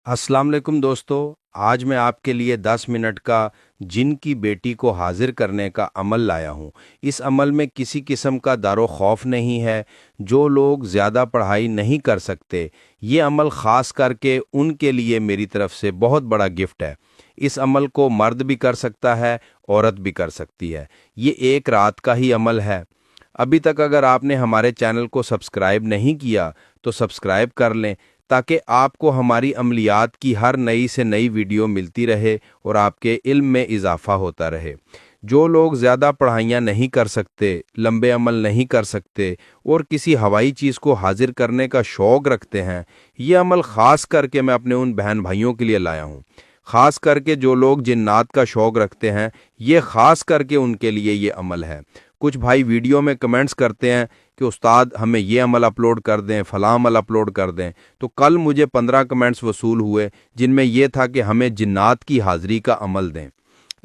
अस्सलाम वालेकुम दोस्तों। आज मैं आपके लिए 10 मिनट का जिन की बेटी को हाजिर करने का अमल लाया हूँ। इस अमल में किसी किस्म का दारो खौफ नहीं है। जो लोग ज़्यादा पढ़ाई नहीं कर सकते, ये अमल ख़ास करके उनके लिए मेरी तरफ से बहुत बड़ा गिफ्ट है। इस अमल को मर्द भी कर सकता है, औरत भी कर सकती है। ये एक रात का ही अमल है। अभी तक अगर आपने हमारे चैनल को सब्सक्राइब नहीं किया तो सब्सक्राइब कर लें, ताकि आपको हमारी अमलियात की हर नई से नई वीडियो मिलती रहे और आपके इल्म में इजाफ़ा होता रहे। जो लोग ज़्यादा पढ़ाइयाँ नहीं कर सकते, लंबे अमल नहीं कर सकते और किसी हवाई चीज़ को हाजिर करने का शौक़ रखते हैं, ये अमल ख़ास करके मैं अपने उन बहन भाइयों के लिए लाया हूँ। ख़ास करके जो लोग जिन्नात का शौक़ रखते हैं, ये ख़ास करके उनके लिए ये अमल है। कुछ भाई वीडियो में कमेंट्स करते हैं कि उस्ताद हमें ये अमल अपलोड कर दें, फ़लाँ अमल अपलोड कर दें। तो कल मुझे 15 कमेंट्स वसूल हुए जिनमें यह था कि हमें जिन्नात की हाज़िरी का अमल दें।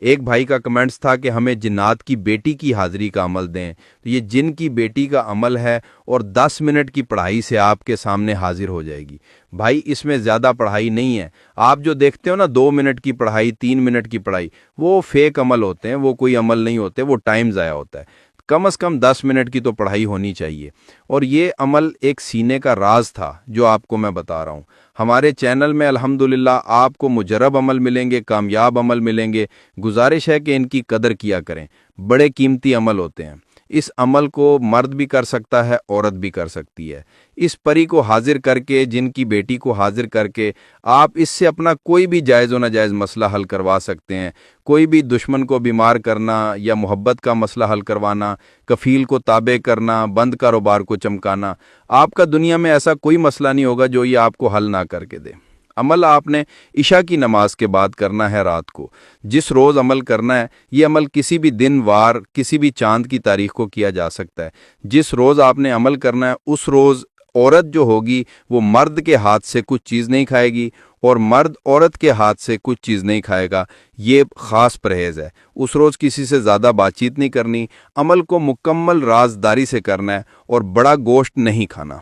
एक भाई का कमेंट्स था कि हमें जिन्नात की बेटी की हाज़िरी का अमल दें। तो ये जिन की बेटी का अमल है और 10 मिनट की पढ़ाई से आपके सामने हाजिर हो जाएगी। भाई इसमें ज़्यादा पढ़ाई नहीं है। आप जो देखते हो ना 2 मिनट की पढ़ाई, 3 मिनट की पढ़ाई, वो फेक अमल होते हैं, वो कोई अमल नहीं होते, वो टाइम ज़ाया होता है। कम से कम 10 मिनट की तो पढ़ाई होनी चाहिए। और ये अमल एक सीने का राज था जो आपको मैं बता रहा हूँ। हमारे चैनल में अल्हम्दुलिल्लाह आपको मुजरब अमल मिलेंगे, कामयाब अमल मिलेंगे। गुजारिश है कि इनकी कदर किया करें, बड़े कीमती अमल होते हैं। इस अमल को मर्द भी कर सकता है, औरत भी कर सकती है। इस परी को हाजिर करके, जिनकी बेटी को हाजिर करके आप इससे अपना कोई भी जायज़ व नाजायज़ मसला हल करवा सकते हैं। कोई भी दुश्मन को बीमार करना या मोहब्बत का मसला हल करवाना, कफ़ील को ताबे करना, बंद कारोबार को चमकाना, आपका दुनिया में ऐसा कोई मसला नहीं होगा जो ये आपको हल ना करके दे। अमल आपने इशा की नमाज के बाद करना है रात को। जिस रोज़ अमल करना है, ये अमल किसी भी दिन वार, किसी भी चांद की तारीख को किया जा सकता है। जिस रोज़ आपने अमल करना है, उस रोज़ औरत जो होगी वो मर्द के हाथ से कुछ चीज़ नहीं खाएगी और मर्द औरत के हाथ से कुछ चीज़ नहीं खाएगा। ये ख़ास परहेज़ है। उस रोज़ किसी से ज़्यादा बातचीत नहीं करनी, अमल को मुकम्मल राजदारी से करना है और बड़ा गोश्त नहीं खाना।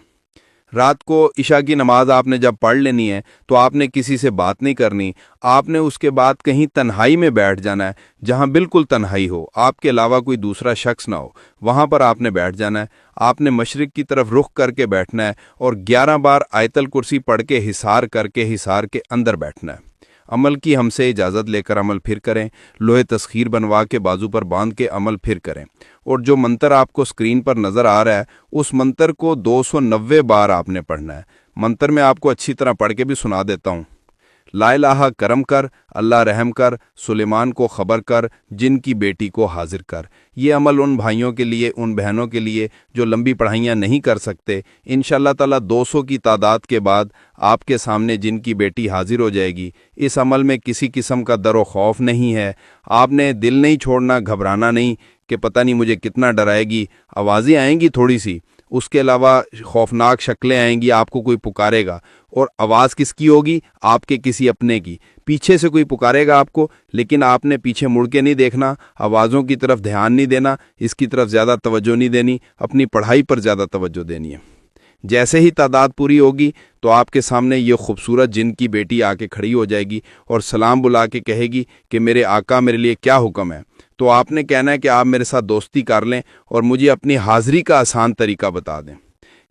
रात को इशा की नमाज आपने जब पढ़ लेनी है तो आपने किसी से बात नहीं करनी। आपने उसके बाद कहीं तन्हाई में बैठ जाना है, जहां बिल्कुल तन्हाई हो, आपके अलावा कोई दूसरा शख्स ना हो, वहां पर आपने बैठ जाना है। आपने मशरिक की तरफ रुख करके बैठना है और 11 बार आयतल कुर्सी पढ़ के हिसार करके हिसार के अंदर बैठना है। अमल की हमसे इजाज़त लेकर अमल फिर करें। लोहे तस्खीर बनवा के बाजू पर बांध के अमल फिर करें। और जो मंत्र आपको स्क्रीन पर नज़र आ रहा है, उस मंत्र को 290 बार आपने पढ़ना है। मंत्र में आपको अच्छी तरह पढ़ के भी सुना देता हूँ। ला इलाहा करम कर, अल्लाह रहम कर, सुलेमान को ख़बर कर, जिन की बेटी को हाजिर कर। ये अमल उन भाइयों के लिए, उन बहनों के लिए जो लंबी पढ़ाइयाँ नहीं कर सकते। इंशाअल्लाह ताला 200 की तादाद के बाद आपके सामने जिन की बेटी हाजिर हो जाएगी। इस अमल में किसी किस्म का डर व खौफ नहीं है। आपने दिल नहीं छोड़ना, घबराना नहीं कि पता नहीं मुझे कितना डराएगी। आवाज़ें आएंगी थोड़ी सी, उसके अलावा खौफनाक शक्लें आएंगी, आपको कोई पुकारेगा और आवाज़ किसकी होगी? आपके किसी अपने की। पीछे से कोई पुकारेगा आपको, लेकिन आपने पीछे मुड़ के नहीं देखना, आवाज़ों की तरफ ध्यान नहीं देना, इसकी तरफ ज़्यादा तवज्जो नहीं देनी, अपनी पढ़ाई पर ज़्यादा तवज्जो देनी है। जैसे ही तादाद पूरी होगी तो आपके सामने ये खूबसूरत जिन की बेटी आके खड़ी हो जाएगी और सलाम बुला के कहेगी कि मेरे आका मेरे लिए क्या हुक्म है। तो आपने कहना है कि आप मेरे साथ दोस्ती कर लें और मुझे अपनी हाज़िरी का आसान तरीका बता दें।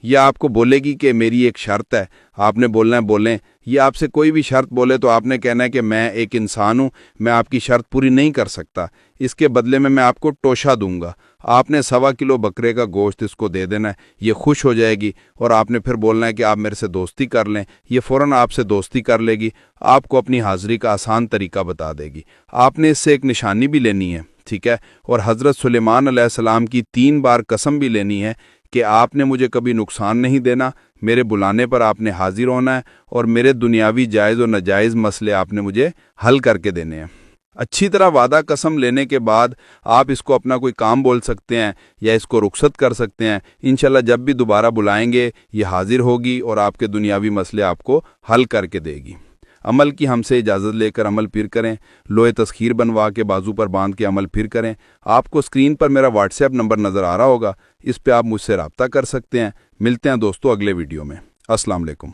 यह आपको बोलेगी कि मेरी एक शर्त है। आपने बोलना है बोलें। ये आपसे कोई भी शर्त बोले तो आपने कहना है कि मैं एक इंसान हूँ, मैं आपकी शर्त पूरी नहीं कर सकता, इसके बदले में मैं आपको टोशा दूंगा। आपने 1.25 किलो बकरे का गोश्त इसको दे देना है। ये खुश हो जाएगी और आपने फिर बोलना है कि आप मेरे से दोस्ती कर लें। ये फ़ौरन आपसे दोस्ती कर लेगी, आपको अपनी हाज़िरी का आसान तरीका बता देगी। आपने इससे एक निशानी भी लेनी है, ठीक है। और हज़रत सुलेमान अलैहिस्सलाम की 3 बार कसम भी लेनी है कि आपने मुझे कभी नुकसान नहीं देना, मेरे बुलाने पर आपने हाजिर होना है और मेरे दुनियावी जायज़ और नाजायज़ मसले आपने मुझे हल करके देने हैं। अच्छी तरह वादा कसम लेने के बाद आप इसको अपना कोई काम बोल सकते हैं या इसको रुखसत कर सकते हैं। इंशाल्लाह जब भी दोबारा बुलाएंगे ये हाजिर होगी और आपके दुनियावी मसले आपको हल करके देगी। अमल की हमसे इजाज़त लेकर अमल फिर करें। लोहे तस्खीर बनवा के बाजू पर बांध के अमल फिर करें। आपको स्क्रीन पर मेरा व्हाट्सएप नंबर नज़र आ रहा होगा, इस पर आप मुझसे रब्ता कर सकते हैं। मिलते हैं दोस्तों अगले वीडियो में। अस्सलाम वालेकुम।